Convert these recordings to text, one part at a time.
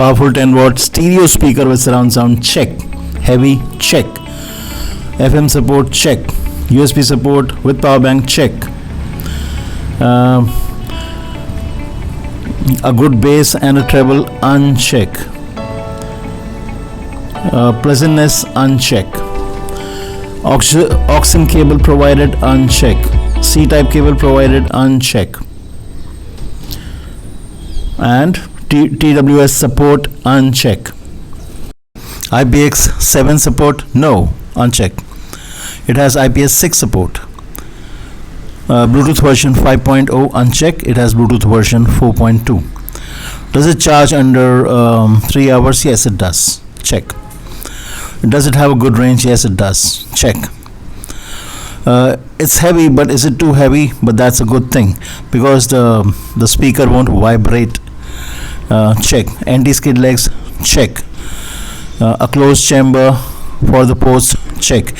Powerful 10-watt stereo speaker with surround sound, check. Heavy, check. FM support, check. USB support with power bank, check. A good bass and a treble, uncheck. Pleasantness, uncheck. Aux cable provided, uncheck. C-type cable provided, uncheck. And TWS support, uncheck. IPX7 support, no, uncheck. It has IPS6 support. Bluetooth version 5.0, uncheck. It has Bluetooth version 4.2. Does it charge under 3 hours? Yes, it does. Check. Does it have a good range? Yes, it does. Check. It's heavy, but is it too heavy? But that's a good thing because the speaker won't vibrate. Check. Anti-skid legs, check. A closed chamber for the ports, check.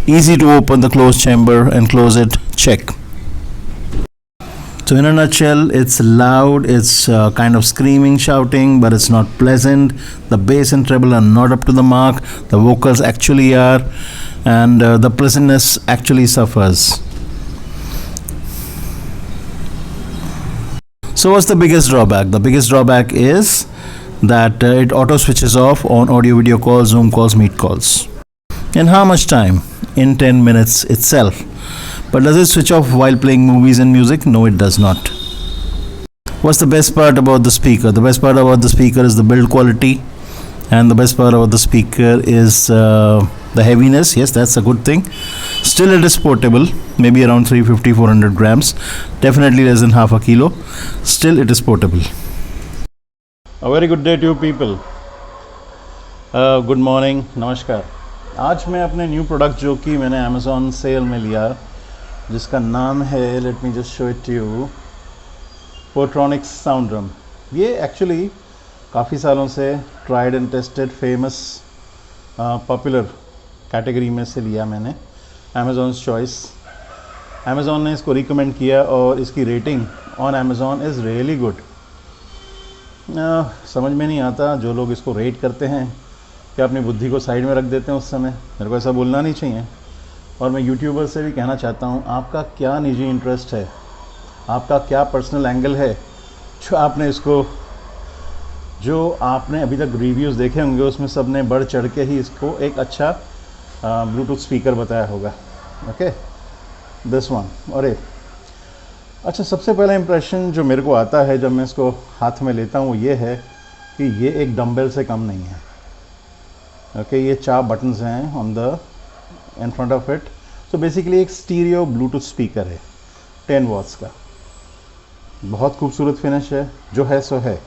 Easy to open the closed chamber and close it, check. So in a nutshell, it's loud, it's kind of screaming, shouting, but it's not pleasant. The bass and treble are not up to the mark. The vocals actually are, and the pleasantness actually suffers. So what's the biggest drawback? The biggest drawback is that it auto switches off on audio video calls, Zoom calls, Meet calls. In how much time? In 10 minutes itself. But does it switch off while playing movies and music? No, it does not. What's the best part about the speaker? The best part about the speaker is the build quality, and the best part about the speaker is the heaviness. Yes, that's a good thing. Still, it is portable, maybe around 350-400 grams, definitely less than half a kilo. Still, it is portable. A very good day to you people. Good morning, नमस्कार. आज मैं अपने new product जो कि मैंने Amazon cell में लिया, जिसका नाम है, let me just show it to you, Portronics sound drum. ये एक्चुअली काफ़ी सालों से tried and tested famous popular category में से लिया मैंने. अमेज़ॉन्स चॉइस. अमेज़ॉन ने इसको रिकमेंड किया और इसकी rating on Amazon is really good. समझ में नहीं आता जो लोग इसको रेट करते हैं कि अपनी बुद्धि को साइड में रख देते हैं उस समय. मेरे को ऐसा बोलना नहीं चाहिए. और मैं यूट्यूबर से भी कहना चाहता हूँ, आपका क्या निजी इंटरेस्ट है, आपका क्या पर्सनल एंगल है, जो आपने अभी तक रिव्यूज़ देखे होंगे उसमें सब ने बढ़ चढ़ के ही इसको एक अच्छा ब्लूटूथ स्पीकर बताया होगा. Okay, this one. और अच्छा, सबसे पहला इंप्रेशन जो मेरे को आता है जब मैं इसको हाथ में लेता हूँ वो ये है कि ये एक डम्बेल से कम नहीं है. ओके, ये 4 बटन्स हैं on the in front of it. So basically एक स्टीरियो ब्लूटूथ स्पीकर है 10 वॉट्स का. बहुत खूबसूरत फिनिश है, जो है सो है.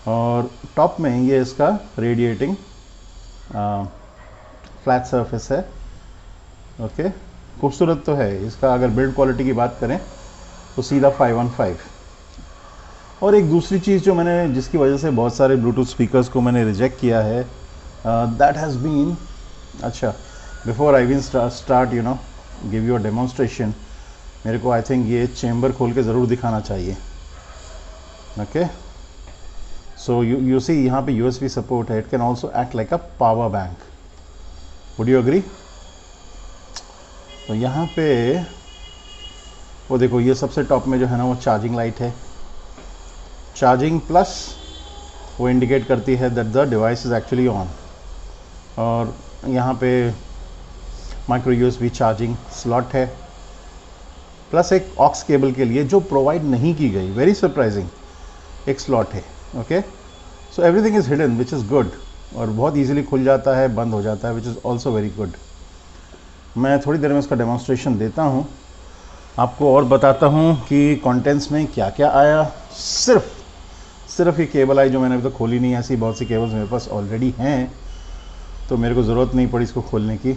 और टॉप में ये इसका रेडिएटिंग फ्लैट सरफेस है. ओके, खूबसूरत तो है. इसका अगर बिल्ड क्वालिटी की बात करें तो सीधा 515. और एक दूसरी चीज़ जो मैंने, जिसकी वजह से बहुत सारे ब्लूटूथ स्पीकर्स को मैंने रिजेक्ट किया है, दैट हैज़ बीन, अच्छा, before I will start you know give you a demonstration, मेरे को आई थिंक ये चेम्बर खोल के ज़रूर दिखाना चाहिए. ओके, सो यू सी यहाँ पे USB सपोर्ट है. It can also act like a power bank. Would you agree? तो यहाँ पे वो देखो, ये सबसे टॉप में जो है ना वो चार्जिंग लाइट है. चार्जिंग प्लस वो इंडिकेट करती है that the device is actually on. और यहाँ पे माइक्रो USB चार्जिंग स्लॉट है, प्लस एक ऑक्स केबल के लिए जो प्रोवाइड नहीं की गई, वेरी सरप्राइजिंग, एक स्लॉट है. Okay, so everything is hidden which is good. और बहुत ईजिली खुल जाता है, बंद हो जाता है, which is also very good. मैं थोड़ी देर में इसका डेमोन्स्ट्रेशन देता हूँ आपको और बताता हूँ कि कंटेंट्स में क्या क्या आया. सिर्फ ये केबल आई जो मैंने अभी तक खोली नहीं है. ऐसी बहुत सी केबल्स मेरे पास ऑलरेडी हैं, तो मेरे को ज़रूरत नहीं पड़ी इसको खोलने की.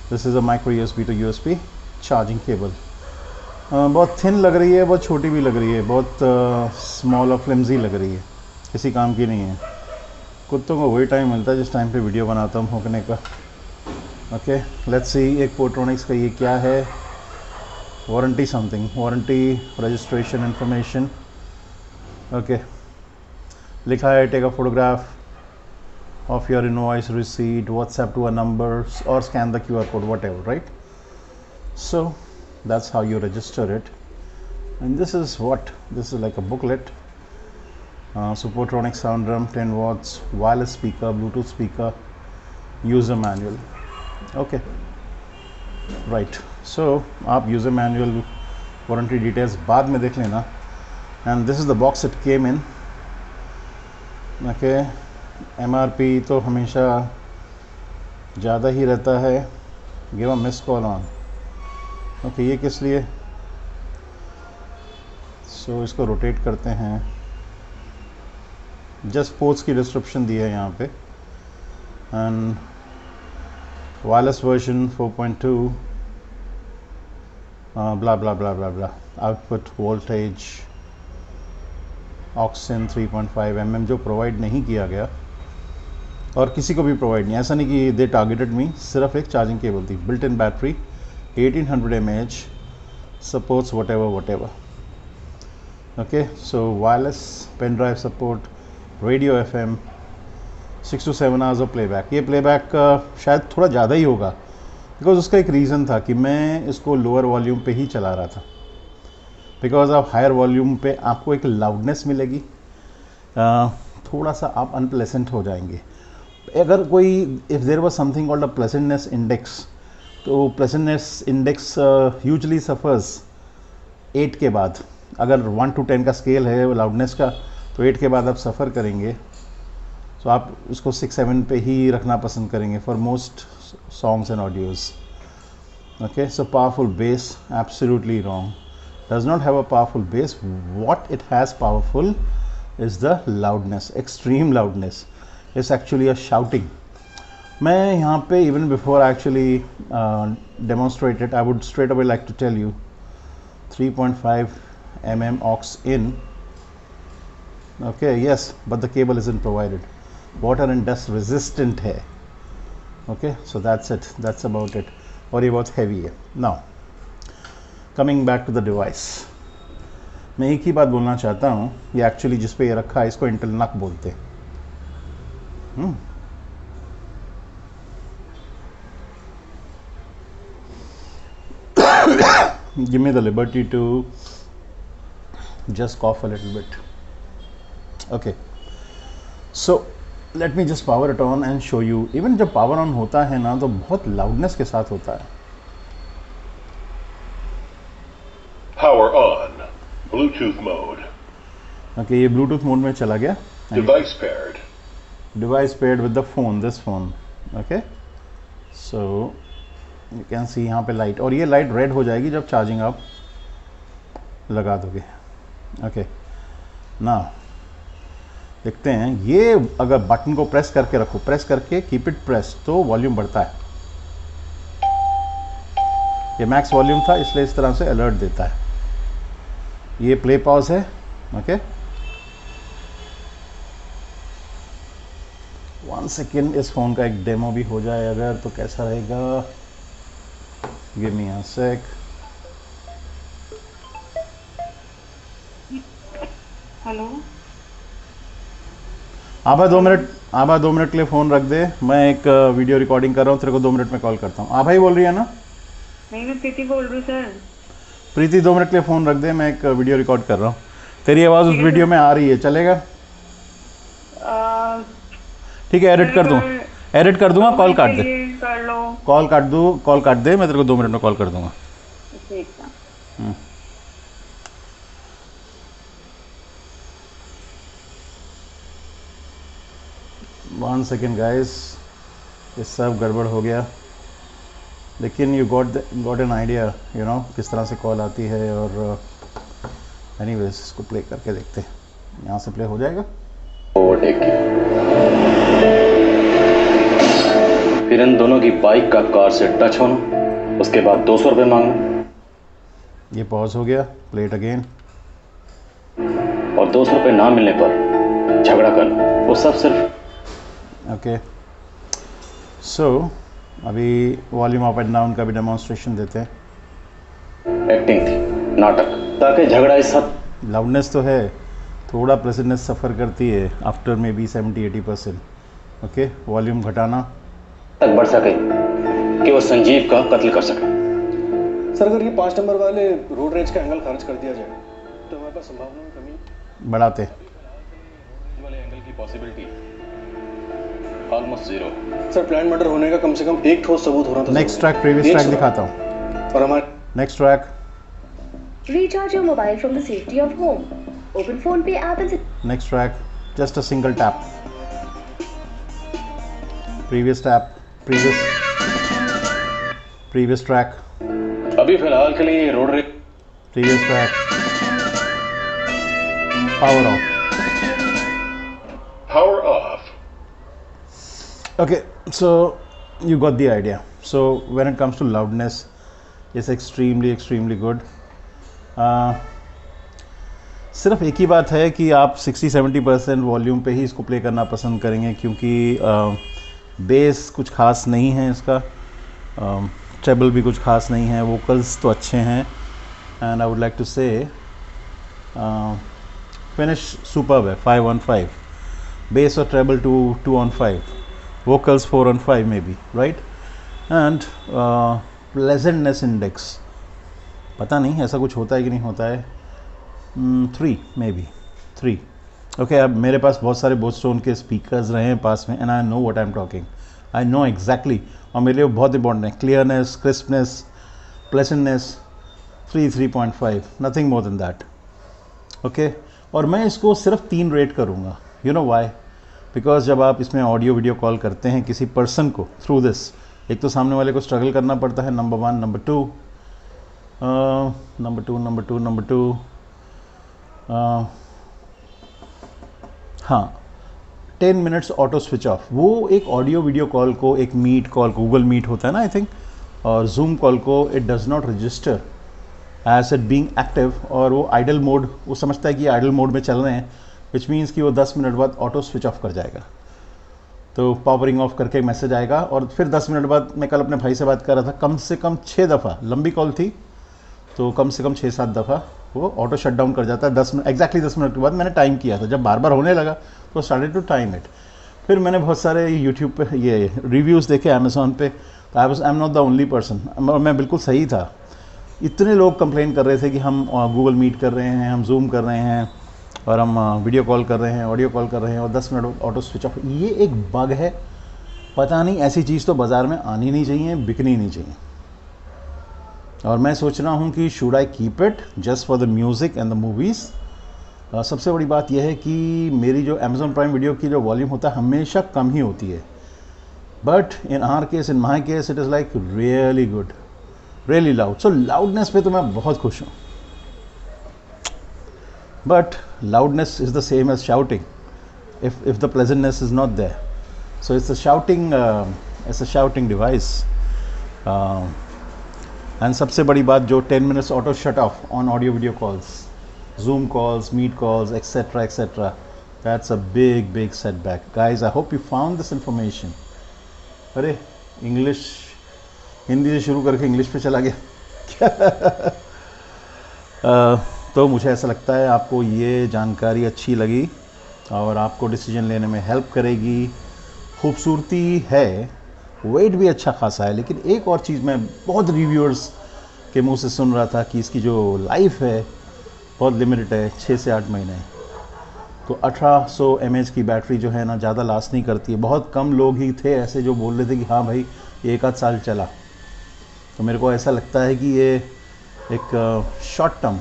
This is a micro USB to USB charging cable. बहुत थिन लग रही है, बहुत छोटी भी लग रही है, बहुत स्मॉल और फ्लिम्जी लग रही है, किसी काम की नहीं है. कुत्तों को वही टाइम मिलता है जिस टाइम पे वीडियो बनाता हूँ भौंकने का. ओके, लेट्स सी एक पोर्ट्रॉनिक्स का ये क्या है. Warranty something, warranty registration information. Okay, लिखा है take a photograph of your invoice receipt, WhatsApp to a number, or scan the QR code, whatever, right? So that's how you register it. And this is like a booklet. Supertronic sound drum, 10 watts, wireless speaker, Bluetooth speaker, user manual. Okay, right. So आप user manual, warranty details बाद में देख लेना. And this is the box it came in. Okay. MRP तो हमेशा ज़्यादा ही रहता है. Give a miss call on. Okay, ये किस लिए? सो इसको रोटेट करते हैं. जस्ट पोर्ट्स की डिस्क्रिप्शन दी है यहाँ पे. And wireless version 4.2 blah blah blah blah blah. Output voltage auxin 3.5 mm जो प्रोवाइड नहीं किया गया और किसी को भी प्रोवाइड नहीं. ऐसा नहीं कि दे टारगेटेड मी. सिर्फ एक चार्जिंग केबल थी. Built in battery 1800 mAh, supports whatever. Okay, so wireless pen drive support, radio FM, 6 to 7 hours of playback. ये प्लेबैक शायद थोड़ा ज़्यादा ही होगा बिकॉज उसका एक रीज़न था कि मैं इसको लोअर वॉल्यूम पे ही चला रहा था. बिकॉज ऑफ हायर वॉल्यूम पे आपको एक लाउडनेस मिलेगी, थोड़ा सा आप अनप्लेसेंट हो जाएंगे. अगर कोई if there was something called a pleasantness index, तो प्लेसेंटनेस इंडेक्स यूजली सफ़र्स 8 के बाद. अगर 1 to 10 का स्केल है लाउडनेस का, तो 8 के बाद आप सफ़र करेंगे. तो आप इसको 6-7 पे ही रखना पसंद करेंगे for most songs and audios. Okay, so powerful base, absolutely wrong. Does not have a powerful bass. What it has powerful is the loudness, extreme loudness. It's actually a shouting. मैं यहाँ पे even before I actually demonstrate it, I would straight away like to tell you 3.5 mm aux in. Okay, yes, but the cable isn't provided. Water and dust resistant है. Okay, so that's it. That's about it. और ये बहुत heavy है. Now coming back to the device, मैं एक ही बात बोलना चाहता हूँ. ये एक्चुअली जिस पे ये रखा है इसको इंटेल नक बोलते हैं. Give me the liberty to just cough a little bit. Okay, so let me just power it on and show you. Even जब पावर ऑन होता है ना तो बहुत लाउडनेस के साथ होता है. Power on. Bluetooth mode. Okay, ये Bluetooth मोड में चला गया. Device paired. Device paired with the phone, this phone. Okay, so you can see यहाँ पे लाइट, और ये लाइट रेड हो जाएगी जब चार्जिंग आप लगा दोगे. ओके, ना देखते हैं. ये अगर बटन को प्रेस करके रखो, प्रेस करके कीप इट प्रेस, तो वॉल्यूम बढ़ता है. ये मैक्स वॉल्यूम था इसलिए इस तरह से अलर्ट देता है. ये प्ले पॉज है. Okay, 1 second. इस फ़ोन का एक डेमो भी हो जाए अगर तो कैसा रहेगा. गिव मी अ सेक. हेलो आभा 2 मिनट के लिए फ़ोन रख दे. मैं एक वीडियो रिकॉर्डिंग कर रहा हूँ, तेरे को 2 मिनट में कॉल करता हूँ. आभा ही बोल रही है ना? नहीं, मैं प्रीति बोल रही हूँ सर. प्रीति 2 मिनट के लिए फ़ोन रख दे, मैं एक वीडियो रिकॉर्ड कर रहा हूँ. तेरी आवाज़ उस वीडियो में आ रही है, चलेगा? ठीक है, एडिट कर दूंगा. कॉल काट दे. कर लो. कॉल काट दे. मैं तेरे को 2 मिनट में कॉल कर दूंगा. ठीक है. 1 सेकेंड गाइस, ये सब गड़बड़ हो गया. लेकिन you got an idea, you know किस तरह से कॉल आती है. और एनीवेज इसको प्ले करके देखते हैं. यहाँ से प्ले हो जाएगा. फिर इन दोनों की बाइक का कार से टच होना, उसके बाद 200 रुपये मांगना. ये पॉज हो गया. Play it again. और 200 रुपये ना मिलने पर झगड़ा करना. वो सब सिर्फ ओके. सो अभी वॉल्यूम अप एंड डाउन का भी डेमोन्स्ट्रेशन देते हैं. एक्टिंग थी, नाटक, ताकि झगड़ा इस हद. लाउडनेस तो है, थोड़ा प्लेजेंटनेस सफ़र करती है after may be 70-80%. Okay, volume घटाना तक बढ़ सके कि वो संजीव का कत्ल कर सके. सर अगर ये 5 नंबर वाले रोड रेज का एंगल खारिज कर दिया जाए तो हमारे पास संभावना में कमी बढ़ाते. ये वाले एंगल की possibility almost zero. Sir plan murder होने का कम से कम एक ठोस सबूत होना था. नेक्स्ट ट्रैक, प्रीवियस ट्रैक दिखाता हूँ. और हमारे next track. Recharge your mobile from the safety of home. Open PhonePe app and Next track, just a single tap. Previous tap, previous track, अभी फिलहाल के लिए road rage previous track. Power off. Power off. Okay, so you got the idea. So when it comes to loudness, it's extremely good. सिर्फ एक ही बात है कि आप 60-70% वॉल्यूम पे ही इसको प्ले करना पसंद करेंगे क्योंकि बेस कुछ खास नहीं है इसका, ट्रेबल भी कुछ खास नहीं है, वोकल्स तो अच्छे हैं and I would like to say finish superb है. 5-on-5 बेस और treble 2-on-5, vocals 4-on-5 maybe, right. And pleasantness index पता नहीं ऐसा कुछ होता है कि नहीं होता है. 3 मे बी 3. ओके, अब मेरे पास बहुत सारे बोटस्टोन के स्पीकर्स रहे हैं पास में and I know what I am talking. I know exactly, और मेरे लिए बहुत इंपॉर्टेंट है clearness, crispness, pleasantness. 3.5, nothing more than that. Okay, और मैं इसको सिर्फ 3 रेट करूँगा. You know why? बिकॉज जब आप इसमें ऑडियो वीडियो कॉल करते हैं किसी पर्सन को थ्रू दिस, एक तो सामने वाले को स्ट्रगल करना पड़ता है, नंबर 1. नंबर टू हाँ, 10 मिनट्स ऑटो स्विच ऑफ. वो एक ऑडियो वीडियो कॉल को, एक मीट कॉल, गूगल मीट होता है ना आई थिंक, और जूम कॉल को, it does not register as it being active, और वो आइडल मोड, वो समझता है कि आइडल मोड में चल रहे हैं, विच मीन्स कि वो 10 मिनट बाद ऑटो स्विच ऑफ कर जाएगा. तो पावरिंग ऑफ करके मैसेज आएगा और फिर 10 मिनट बाद, मैं कल अपने भाई से बात कर रहा था, कम से कम 6 दफ़ा, लंबी कॉल थी तो कम से कम 6-7 दफ़ा वो ऑटो शट डाउन कर जाता है. 10 मिनट, एग्जैक्टली 10 मिनट के बाद मैंने टाइम किया था. जब बार बार होने लगा तो स्टार्टेड टू टाइम इट. फिर मैंने बहुत सारे यूट्यूब पे ये रिव्यूज़ देखे, अमेज़ॉन पे. तो I am not the only person, मैं बिल्कुल सही था. इतने लोग कंप्लेन कर रहे थे कि हम गूगल मीट कर रहे हैं, हम जूम कर रहे हैं, और हम वीडियो कॉल कर रहे हैं, ऑडियो कॉल कर रहे हैं, और 10 मिनट ऑटो स्विच ऑफ. ये एक बग है, पता नहीं, ऐसी चीज़ तो बाज़ार में आनी नहीं चाहिए, बिकनी नहीं चाहिए. और मैं सोच रहा हूँ कि should I keep it just for the music and the movies. सबसे बड़ी बात यह है कि मेरी जो अमेज़ॉन प्राइम वीडियो की जो वॉल्यूम होता है हमेशा कम ही होती है, but in our case, in my case, it is like really good, really loud. So loudness पे तो मैं बहुत खुश हूँ, but loudness is the same as shouting if the pleasantness is not there. So it's a shouting device. And सबसे बड़ी बात जो 10 minutes auto shut off on audio video calls, Zoom calls, Meet calls, etc. That's a big setback. Guys, I hope you found this information. अरे English, Hindi से शुरू करके English पे चला गया. तो मुझे ऐसा लगता है आपको ये जानकारी अच्छी लगी और आपको डिसीजन लेने में हेल्प करेगी. खूबसूरती है, वेट भी अच्छा खासा है, लेकिन एक और चीज़ मैं बहुत रिव्यूअर्स के मुंह से सुन रहा था कि इसकी जो लाइफ है बहुत लिमिटेड है, 6 से 8 महीने. तो 1800 mAh की बैटरी जो है ना, ज़्यादा लास्ट नहीं करती है. बहुत कम लोग ही थे ऐसे जो बोल रहे थे कि हाँ भाई ये 1 आध साल चला. तो मेरे को ऐसा लगता है कि ये एक शॉर्ट टर्म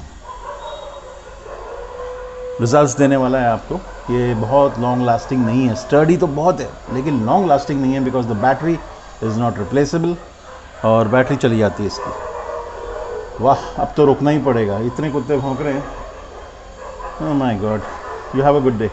रिजल्ट्स देने वाला है आपको. ये बहुत लॉन्ग लास्टिंग नहीं है, स्टडी तो बहुत है लेकिन लॉन्ग लास्टिंग नहीं है, because the battery is not replaceable और बैटरी चली जाती है इसकी. वाह, अब तो रुकना ही पड़ेगा, इतने कुत्ते भौंक रहे हैं. Oh my God. You have a good day.